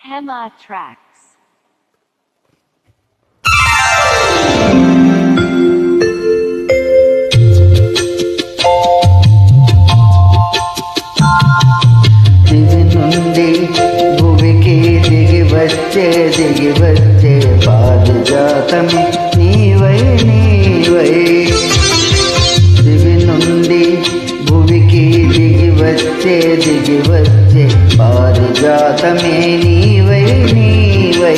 Hema Tracks. దిగి వచ్చే పారిజాతమే నీవై నీవై దివి నుండి భువికి దిగి వచ్చే పారిజాతమే నీవై నీవై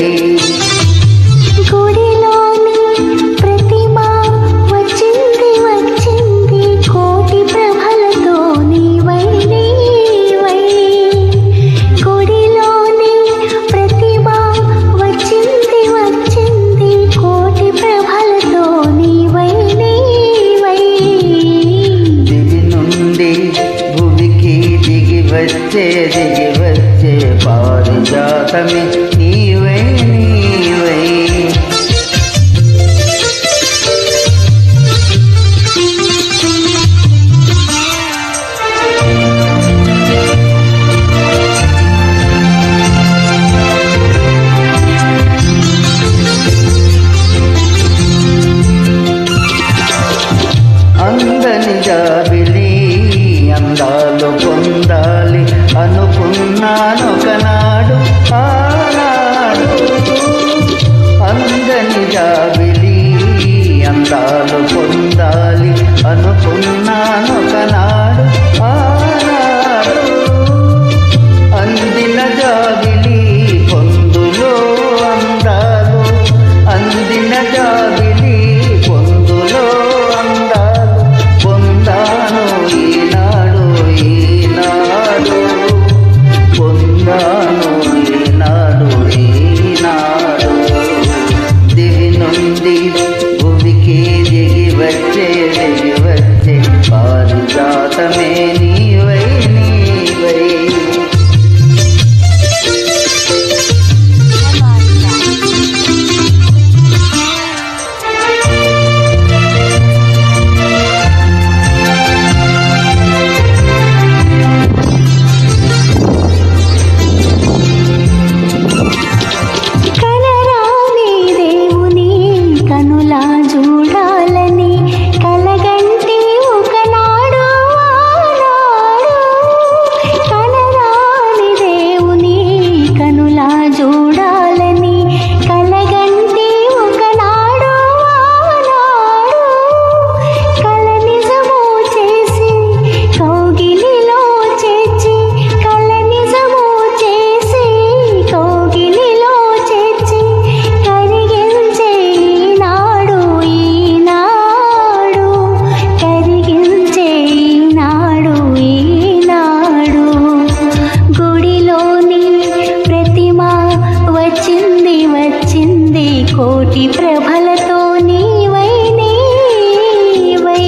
దిగి వచ్చే పారిజాతమే నీవై నీవై అందని జాబిలి అందాలు పొందాలి అనుకున్నానొకనాడు ఆనాడు అందని జాబిలి అందాలు పొందాలి అనుకున్నానొకనాడు ఆనాడు అందిన జాబిలి పొందులో అందాలు అందిన జాబిలి పొందులో అందాలు పొందాను ఈనాడు పొందాను ఈనాడు దివి నుండి భూమికి దిగి వచ్చే పారిజాతమే నీవై నీవై కోటి ప్రభలతో నీవై నీవై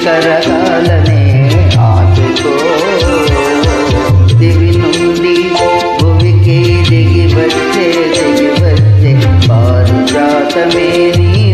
కరగాలనే ఆశతో దివి నుండి భువికి దిగి వచ్చే పారిజాతమే నీ